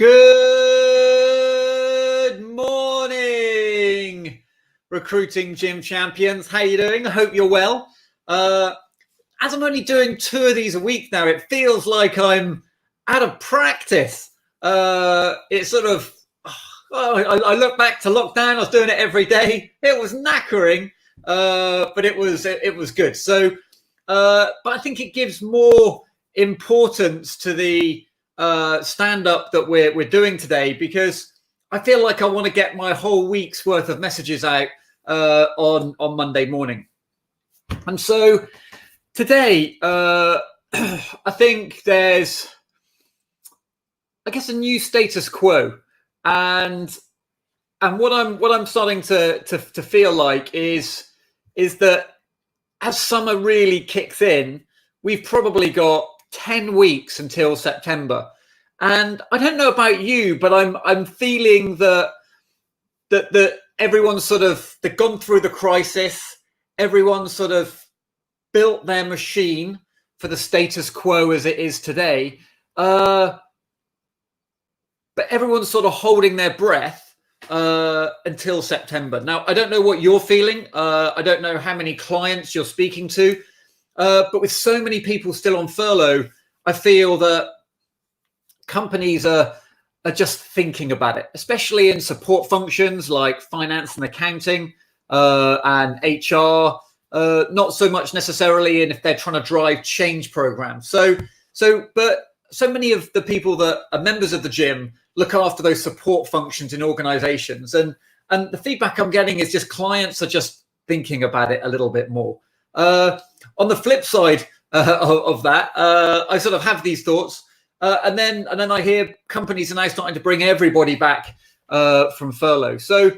Good morning, recruiting gym champions. How you doing? I hope you're well. As I'm only doing 2 of these a week now, it feels like I'm out of practice. It's sort of, I look back to lockdown. I was doing it every day. It was knackering, but it was good. So, but I think it gives more importance to the stand-up that we're doing today, because I feel like I want to get my whole week's worth of messages out on Monday morning. And so today, I think there's, I guess, a new status quo, and what I'm starting to feel like is that as summer really kicks in, we've probably got 10 weeks until September. And I don't know about you, but I'm feeling that everyone's they've gone through the crisis. Everyone's sort of built their machine for the status quo as it is today. But everyone's sort of holding their breath until September. Now, I don't know what you're feeling. I don't know how many clients you're speaking to. But with so many people still on furlough, I feel that companies are just thinking about it, especially in support functions like finance and accounting and HR. Not so much necessarily in if they're trying to drive change programs. But so many of the people that are members of the gym look after those support functions in organizations. And the feedback I'm getting is just clients are just thinking about it a little bit more. On the flip side of that, I sort of have these thoughts, and then I hear companies are now starting to bring everybody back from furlough. So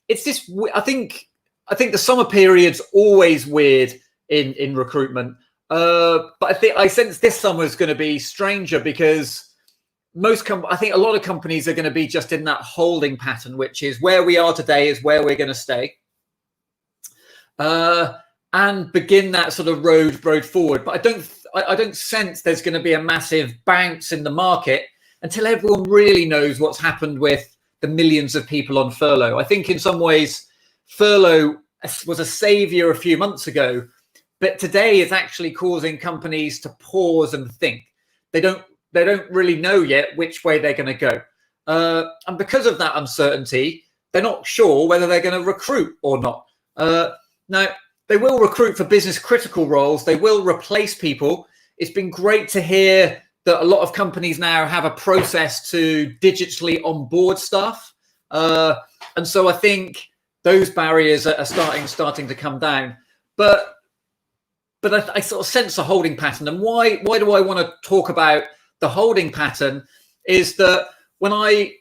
it's this. I think the summer period's always weird in recruitment, but I sense this summer is going to be stranger because I think a lot of companies are going to be just in that holding pattern, which is where we are today is where we're going to stay. And begin that sort of road forward. But I don't sense there's going to be a massive bounce in the market until everyone really knows what's happened with the millions of people on furlough. I think in some ways furlough was a savior a few months ago, but today it's actually causing companies to pause and think. They don't really know yet which way they're going to go. And because of that uncertainty, they're not sure whether they're going to recruit or not. Now, they will recruit for business critical roles. They will replace people. It's been great to hear that a lot of companies now have a process to digitally onboard staff. And so I think those barriers are starting to come down. But I sort of sense a holding pattern. And why do I want to talk about the holding pattern is that when I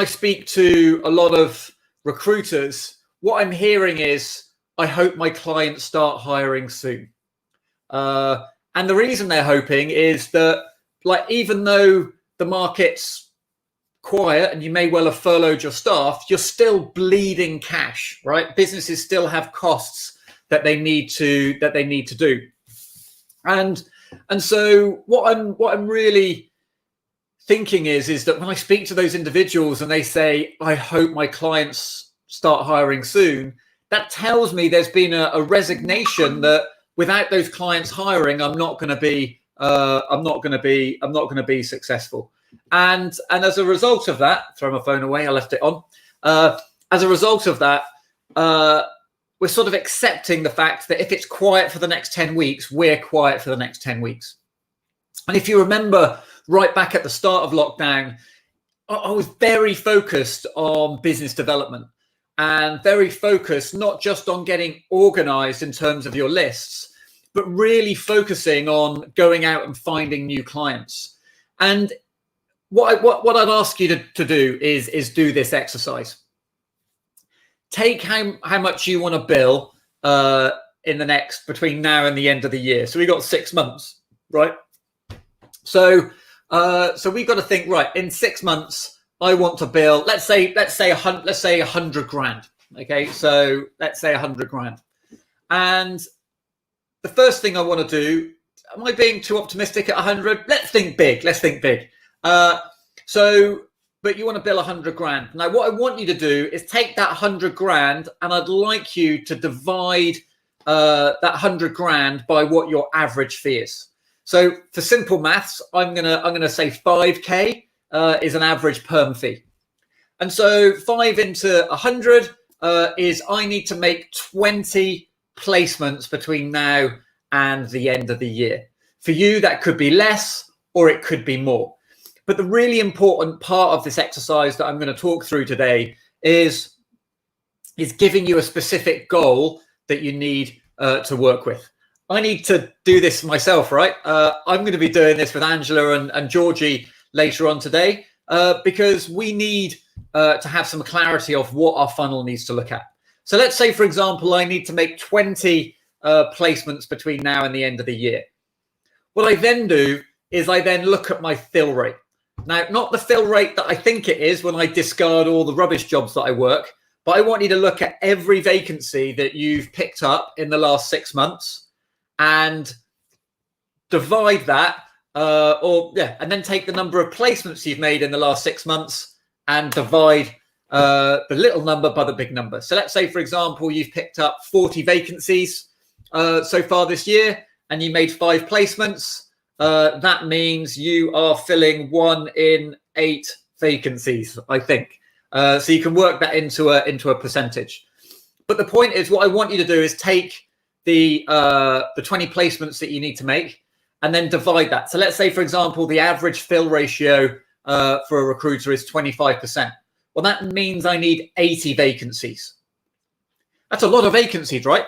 speak to a lot of recruiters, what I'm hearing is, I hope my clients start hiring soon. And the reason they're hoping is that, like, even though the market's quiet and you may well have furloughed your staff, you're still bleeding cash, right? Businesses still have costs that they need to do. And so what I'm really thinking is that when I speak to those individuals and they say, I hope my clients start hiring soon, that tells me there's been a resignation that without those clients hiring, I'm not going to be successful. And as a result of that, throw my phone away. I left it on. As a result of that, we're sort of accepting the fact that if it's quiet for the next 10 weeks, we're quiet for the next 10 weeks. And if you remember right back at the start of lockdown, I was very focused on business development. And very focused, not just on getting organized in terms of your lists, but really focusing on going out and finding new clients. And what I'd ask you to do is do this exercise. Take how much you want to bill in the next, between now and the end of the year. So we've got 6 months, right? So we've got to think, right, in 6 months, I want to bill, let's say 100 grand. Okay, so let's say 100 grand. And the first thing I want to do, am I being too optimistic at 100? Let's think big. So but you want to bill 100 grand. Now, what I want you to do is take that 100 grand and I'd like you to divide that 100 grand by what your average fee is. So for simple maths, I'm gonna say 5k is an average perm fee. And so 5 into 100 is I need to make 20 placements between now and the end of the year. For you, that could be less or it could be more. But the really important part of this exercise that I'm going to talk through today is giving you a specific goal that you need to work with. I need to do this myself, right? I'm going to be doing this with Angela and Georgie later on today because we need to have some clarity of what our funnel needs to look at. So let's say, for example, I need to make 20 placements between now and the end of the year. What I then do is I then look at my fill rate. Now, not the fill rate that I think it is when I discard all the rubbish jobs that I work, but I want you to look at every vacancy that you've picked up in the last 6 months and divide that, and then take the number of placements you've made in the last 6 months and divide the little number by the big number. So let's say, for example, you've picked up 40 vacancies so far this year and you made 5 placements. That means you are filling 1 in 8 vacancies, I think. So you can work that into a percentage. But the point is, what I want you to do is take the 20 placements that you need to make and then divide that. So let's say, for example, the average fill ratio for a recruiter is 25%. Well, that means I need 80 vacancies. That's a lot of vacancies, right?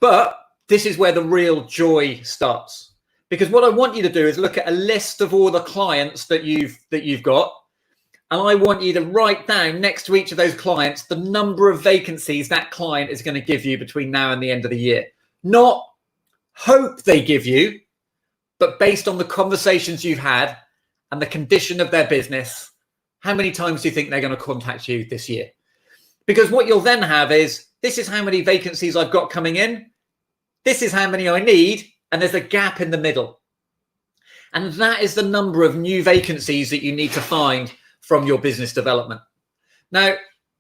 But this is where the real joy starts. Because what I want you to do is look at a list of all the clients that you've got. And I want you to write down next to each of those clients the number of vacancies that client is going to give you between now and the end of the year. Not hope they give you, but based on the conversations you've had and the condition of their business, how many times do you think they're going to contact you this year? Because what you'll then have is, this is how many vacancies I've got coming in. This is how many I need. And there's a gap in the middle. And that is the number of new vacancies that you need to find from your business development. Now,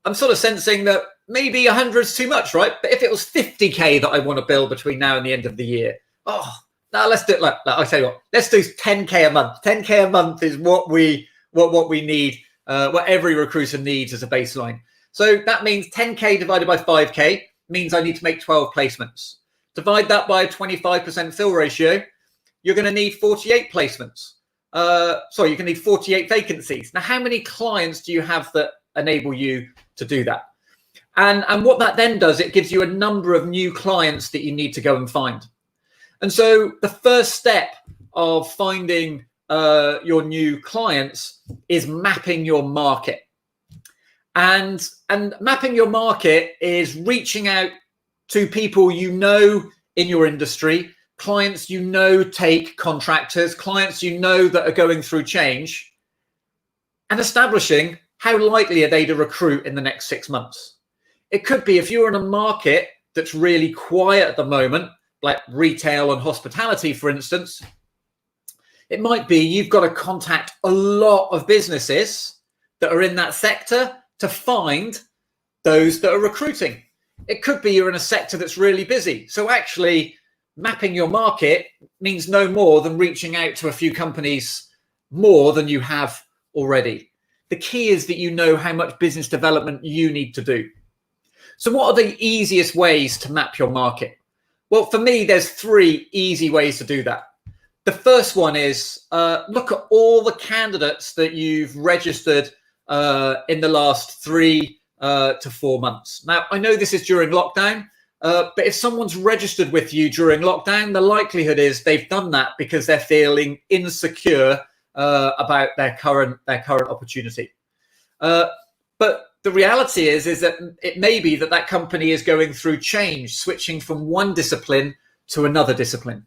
I'm sort of sensing that maybe 100 is too much, right? But if it was 50k that I want to build between now and the end of the year, now let's do it like I tell you what, let's do 10k a month. 10k a month is what we need, what every recruiter needs as a baseline. So that means 10k divided by 5k means I need to make 12 placements. Divide that by a 25% fill ratio, you're going to need 48 placements. You can need 48 vacancies. Now, how many clients do you have that enable you to do that? And what that then does, it gives you a number of new clients that you need to go and find. And so the first step of finding your new clients is mapping your market. And mapping your market is reaching out to people you know in your industry, clients you know take contractors, clients you know that are going through change, and establishing how likely are they to recruit in the next 6 months. It could be, if you're in a market that's really quiet at the moment, like retail and hospitality, for instance, it might be you've got to contact a lot of businesses that are in that sector to find those that are recruiting. It could be you're in a sector that's really busy. So actually mapping your market means no more than reaching out to a few companies more than you have already. The key is that you know how much business development you need to do. So what are the easiest ways to map your market? Well, for me, there's 3 easy ways to do that. The first one is look at all the candidates that you've registered in the last 3 to 4 months. Now, I know this is during lockdown, but if someone's registered with you during lockdown, the likelihood is they've done that because they're feeling insecure about their current opportunity. But the reality is that it may be that company is going through change, switching from one discipline to another discipline.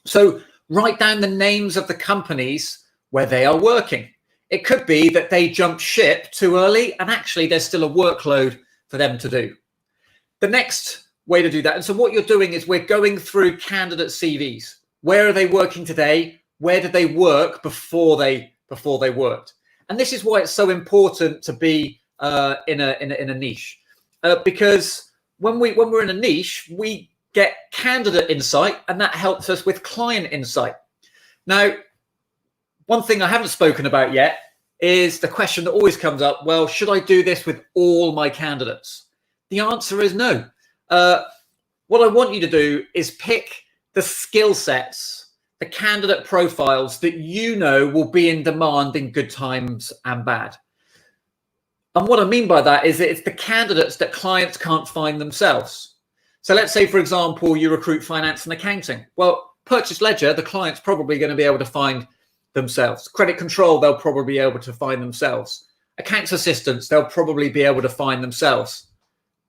So write down the names of the companies where they are working. It could be that they jumped ship too early and actually there's still a workload for them to do. The next way to do that, and so what you're doing is we're going through candidate CVs. Where are they working today? Where did they work before they worked? And this is why it's so important to be in a niche, because when we're in a niche, we get candidate insight, and that helps us with client insight. Now, one thing I haven't spoken about yet is the question that always comes up, well, should I do this with all my candidates? The answer is no. What I want you to do is pick the skill sets, the candidate profiles that you know will be in demand in good times and bad. And what I mean by that is that it's the candidates that clients can't find themselves. So let's say, for example, you recruit finance and accounting. Well, purchase ledger, the client's probably going to be able to find themselves. Credit control, they'll probably be able to find themselves. Accounts assistants, they'll probably be able to find themselves.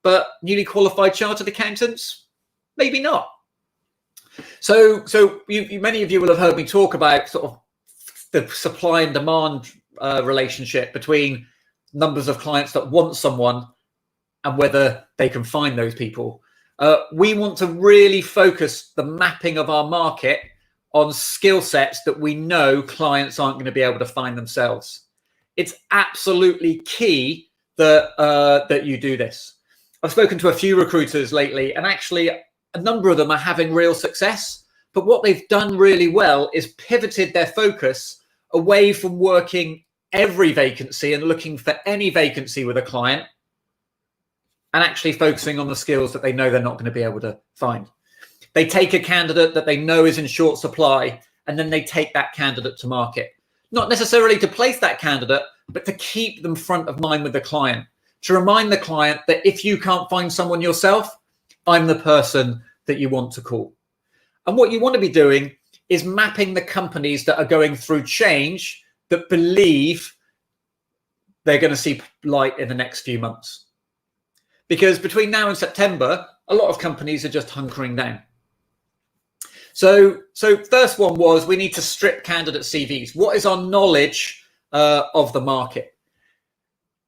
But newly qualified chartered accountants, maybe not. So many of you will have heard me talk about sort of the supply and demand relationship between numbers of clients that want someone and whether they can find those people. We want to really focus the mapping of our market on skill sets that we know clients aren't going to be able to find themselves. It's absolutely key that you do this. I've spoken to a few recruiters lately, and actually a number of them are having real success. But what they've done really well is pivoted their focus away from working every vacancy and looking for any vacancy with a client, and actually focusing on the skills that they know they're not going to be able to find. They take a candidate that they know is in short supply, and then they take that candidate to market. Not necessarily to place that candidate, but to keep them front of mind with the client, to remind the client that if you can't find someone yourself, I'm the person that you want to call. And what you want to be doing is mapping the companies that are going through change, that believe they're going to see light in the next few months. Because between now and September, a lot of companies are just hunkering down. So first one was, we need to strip candidate CVs. What is our knowledge of the market?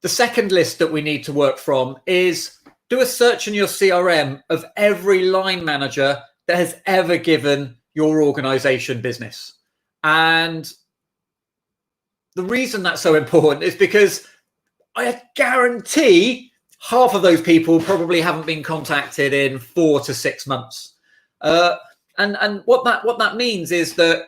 The second list that we need to work from is do a search in your CRM of every line manager that has ever given your organization business. And the reason that's so important is because I guarantee half of those people probably haven't been contacted in 4 to 6 months. And what that means is that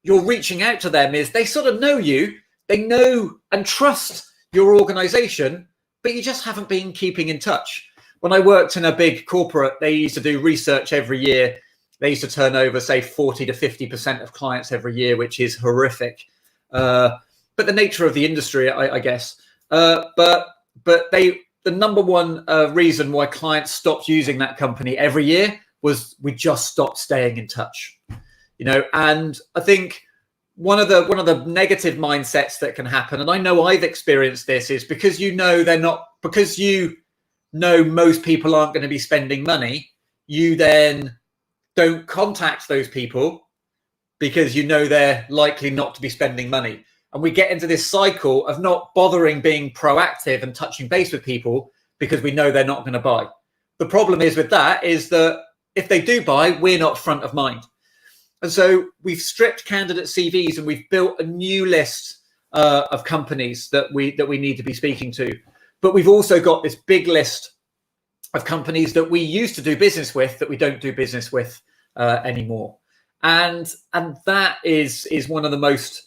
you're reaching out to them is they sort of know you, they know and trust your organization, but you just haven't been keeping in touch. When I worked in a big corporate, they used to do research every year. They used to turn over, say, 40 to 50% of clients every year, which is horrific. But the nature of the industry, I guess. But the number one reason why clients stopped using that company every year was we just stopped staying in touch. And I think one of the negative mindsets that can happen, and I know I've experienced this, is because most people aren't going to be spending money, you then don't contact those people because you know they're likely not to be spending money. And we get into this cycle of not bothering being proactive and touching base with people because we know they're not going to buy. The problem is with that is that if they do buy, we're not front of mind. And so we've stripped candidate CVs and we've built a new list of companies that we need to be speaking to. But we've also got this big list of companies that we used to do business with that we don't do business with anymore. And that is one of the most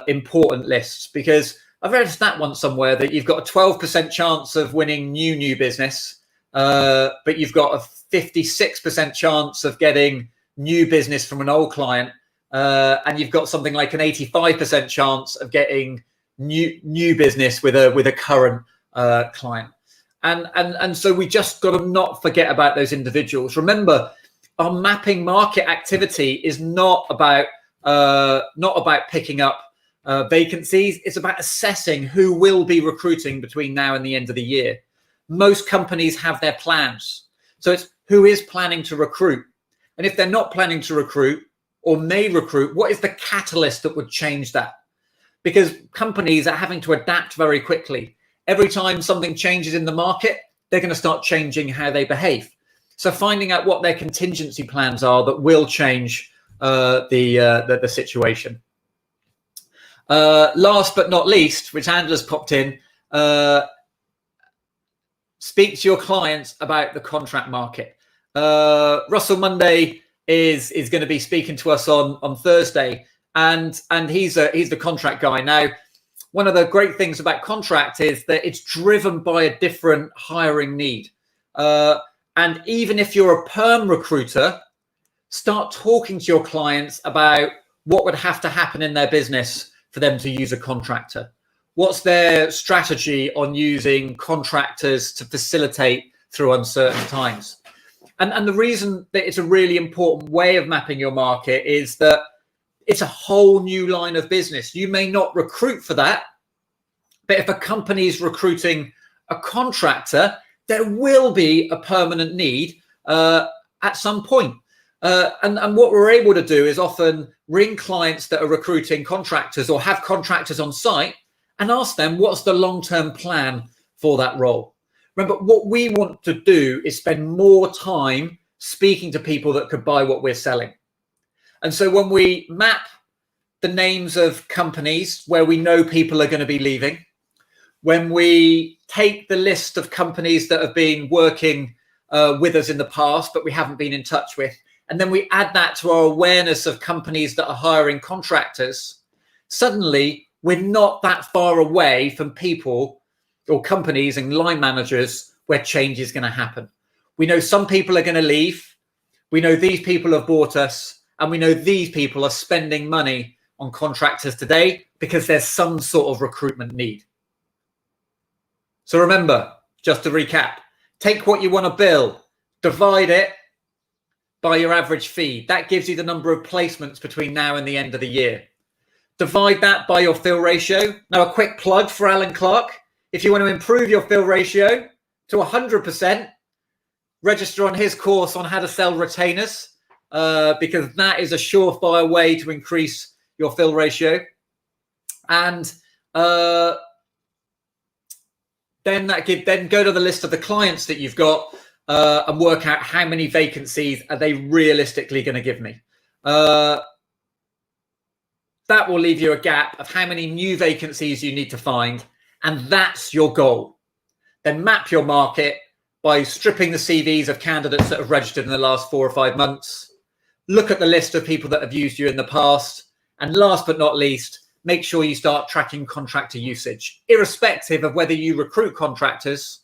important lists, because I've read a stat once somewhere that you've got a 12% chance of winning new business, but you've got a 56% chance of getting new business from an old client, and you've got something like an 85% chance of getting new business with a current client. And so we just got to not forget about those individuals. Remember, our mapping market activity is not about picking up vacancies. It's about assessing who will be recruiting between now and the end of the year. Most companies have their plans. So it's who is planning to recruit. And if they're not planning to recruit or may recruit, what is the catalyst that would change that? Because companies are having to adapt very quickly. Every time something changes in the market, they're going to start changing how they behave. So finding out what their contingency plans are that will change the situation. Last but not least, which Angela's popped in, speak to your clients about the contract market. Russell Monday is going to be speaking to us on Thursday, and he's the contract guy. Now, one of the great things about contract is that it's driven by a different hiring need. And even if you're a perm recruiter, start talking to your clients about what would have to happen in their business for them to use a contractor. What's their strategy on using contractors to facilitate through uncertain times? And the reason that it's a really important way of mapping your market is that it's a whole new line of business. You may not recruit for that, but if a company is recruiting a contractor, there will be a permanent need at some point. And what we're able to do is often ring clients that are recruiting contractors or have contractors on site and ask them, what's the long-term plan for that role? Remember, what we want to do is spend more time speaking to people that could buy what we're selling. And so when we map the names of companies where we know people are going to be leaving, when we take the list of companies that have been working with us in the past, but we haven't been in touch with, and then we add that to our awareness of companies that are hiring contractors, suddenly we're not that far away from people or companies and line managers where change is going to happen. We know some people are going to leave. We know these people have bought us, and we know these people are spending money on contractors today because there's some sort of recruitment need. So remember, just to recap, take what you want to bill, divide it by your average fee. That gives you the number of placements between now and the end of the year. Divide that by your fill ratio. Now, a quick plug for Alan Clark. If you want to improve your fill ratio to 100%, register on his course on how to sell retainers, because that is a surefire way to increase your fill ratio. And then go to the list of the clients that you've got and work out how many vacancies are they realistically going to give me. That will leave you a gap of how many new vacancies you need to find, and that's your goal. Then map your market by stripping the CVs of candidates that have registered in the last 4 or 5 months. Look at the list of people that have used you in the past, and last but not least, make sure you start tracking contractor usage. Irrespective of whether you recruit contractors,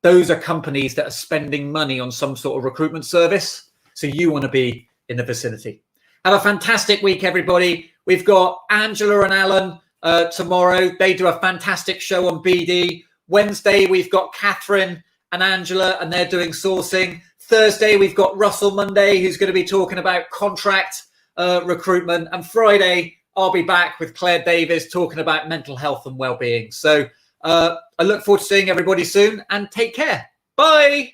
those are companies that are spending money on some sort of recruitment service. So you want to be in the vicinity. Have a fantastic week, everybody. We've got Angela and Alan tomorrow. They do a fantastic show on BD. Wednesday, we've got Catherine and Angela, and they're doing sourcing. Thursday, we've got Russell Monday, who's going to be talking about contract recruitment. And Friday, I'll be back with Claire Davis talking about mental health and well-being. So I look forward to seeing everybody soon, and take care. Bye.